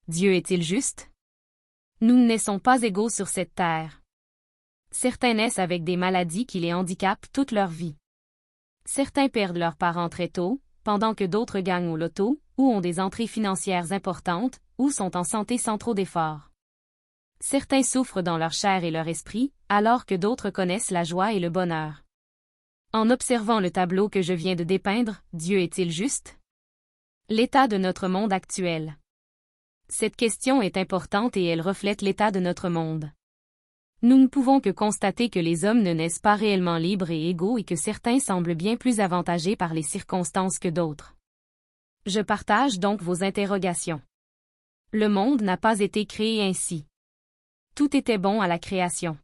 Dieu est-il juste? Nous ne naissons pas égaux sur cette terre. Certains naissent avec des maladies qui les handicapent toute leur vie. Certains perdent leurs parents très tôt, pendant que d'autres gagnent au loto, ou ont des entrées financières importantes, ou sont en santé sans trop d'efforts. Certains souffrent dans leur chair et leur esprit, alors que d'autres connaissent la joie et le bonheur. En observant le tableau que je viens de dépeindre, Dieu est-il juste? L'état de notre monde actuel. Cette question est importante et elle reflète l'état de notre monde. Nous ne pouvons que constater que les hommes ne naissent pas réellement libres et égaux et que certains semblent bien plus avantagés par les circonstances que d'autres. Je partage donc vos interrogations. Le monde n'a pas été créé ainsi. Tout était bon à la création.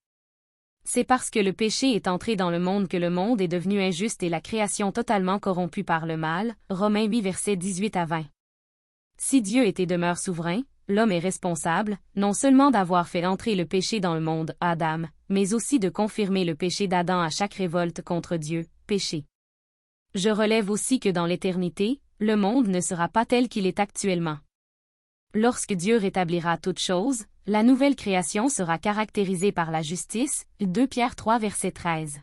C'est parce que le péché est entré dans le monde que le monde est devenu injuste et la création totalement corrompue par le mal. Romains 8 versets 18 à 20. Si Dieu est et demeure souverain, l'homme est responsable, non seulement d'avoir fait entrer le péché dans le monde, Adam, mais aussi de confirmer le péché d'Adam à chaque révolte contre Dieu, péché. Je relève aussi que dans l'éternité, le monde ne sera pas tel qu'il est actuellement. Lorsque Dieu rétablira toutes choses, la nouvelle création sera caractérisée par la justice, 2 Pierre 3 verset 13.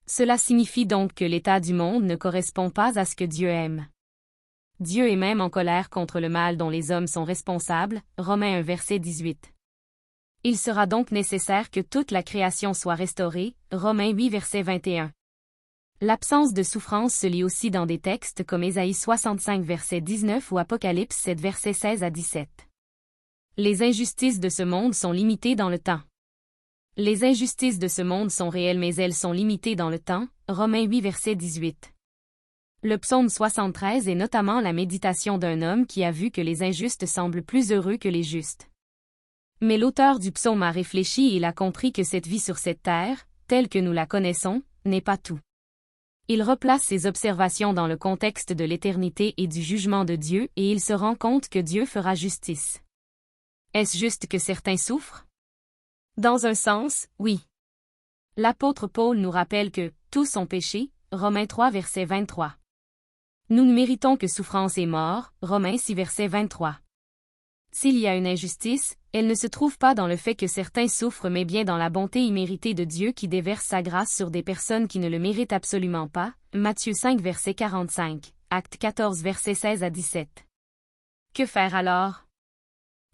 Cela signifie donc que l'état du monde ne correspond pas à ce que Dieu aime. Dieu est même en colère contre le mal dont les hommes sont responsables, Romains 1 verset 18. Il sera donc nécessaire que toute la création soit restaurée, Romains 8 verset 21. L'absence de souffrance se lit aussi dans des textes comme Ésaïe 65 verset 19 ou Apocalypse 7 verset 16 à 17. Les injustices de ce monde sont limitées dans le temps. Les injustices de ce monde sont réelles mais elles sont limitées dans le temps, Romains 8 verset 18. Le psaume 73 est notamment la méditation d'un homme qui a vu que les injustes semblent plus heureux que les justes. Mais l'auteur du psaume a réfléchi et il a compris que cette vie sur cette terre, telle que nous la connaissons, n'est pas tout. Il replace ses observations dans le contexte de l'éternité et du jugement de Dieu et il se rend compte que Dieu fera justice. Est-ce juste que certains souffrent? Dans un sens, oui. L'apôtre Paul nous rappelle que « tous ont péché » Romains 3 verset 23. Nous ne méritons que souffrance et mort, Romains 6 verset 23. S'il y a une injustice, elle ne se trouve pas dans le fait que certains souffrent mais bien dans la bonté imméritée de Dieu qui déverse sa grâce sur des personnes qui ne le méritent absolument pas, Matthieu 5 verset 45, Actes 14 verset 16 à 17. Que faire alors?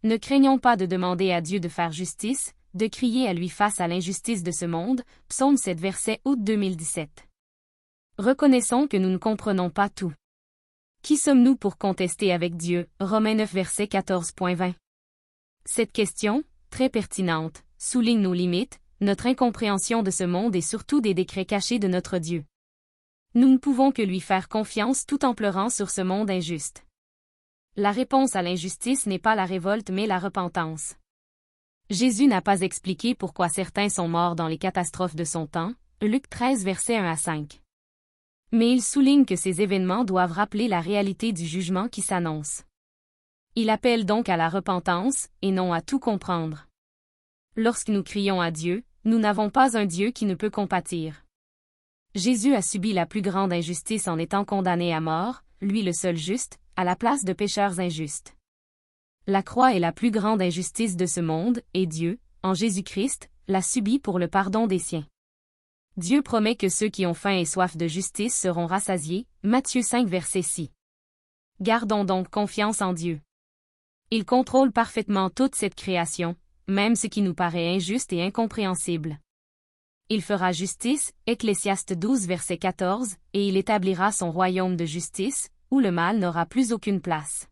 Ne craignons pas de demander à Dieu de faire justice, de crier à lui face à l'injustice de ce monde, Psaume 7 verset août 2017. Reconnaissons que nous ne comprenons pas tout. Qui sommes-nous pour contester avec Dieu? Romains 9 verset 14.20. Cette question, très pertinente, souligne nos limites, notre incompréhension de ce monde et surtout des décrets cachés de notre Dieu. Nous ne pouvons que lui faire confiance tout en pleurant sur ce monde injuste. La réponse à l'injustice n'est pas la révolte mais la repentance. Jésus n'a pas expliqué pourquoi certains sont morts dans les catastrophes de son temps, Luc 13 verset 1 à 5. Mais il souligne que ces événements doivent rappeler la réalité du jugement qui s'annonce. Il appelle donc à la repentance, et non à tout comprendre. Lorsque nous crions à Dieu, nous n'avons pas un Dieu qui ne peut compatir. Jésus a subi la plus grande injustice en étant condamné à mort, lui le seul juste, à la place de pécheurs injustes. La croix est la plus grande injustice de ce monde, et Dieu, en Jésus-Christ, l'a subie pour le pardon des siens. Dieu promet que ceux qui ont faim et soif de justice seront rassasiés, Matthieu 5 verset 6. Gardons donc confiance en Dieu. Il contrôle parfaitement toute cette création, même ce qui nous paraît injuste et incompréhensible. Il fera justice, Ecclésiaste 12 verset 14, et il établira son royaume de justice, où le mal n'aura plus aucune place.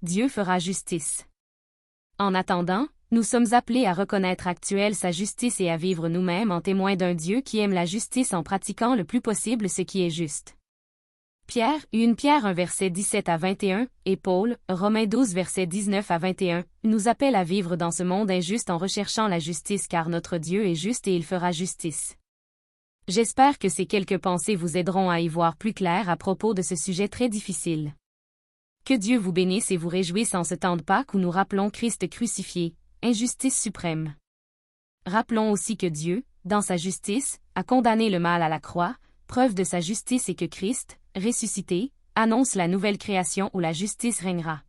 Dieu fera justice. En attendant, nous sommes appelés à reconnaître actuelle sa justice et à vivre nous-mêmes en témoins d'un Dieu qui aime la justice en pratiquant le plus possible ce qui est juste. Pierre, 1 Pierre 1 verset 17 à 21, et Paul, Romains 12 verset 19 à 21, nous appellent à vivre dans ce monde injuste en recherchant la justice car notre Dieu est juste et il fera justice. J'espère que ces quelques pensées vous aideront à y voir plus clair à propos de ce sujet très difficile. Que Dieu vous bénisse et vous réjouisse en ce temps de Pâques où nous rappelons Christ crucifié, injustice suprême. Rappelons aussi que Dieu, dans sa justice, a condamné le mal à la croix, preuve de sa justice et que Christ, ressuscité, annonce la nouvelle création où la justice régnera.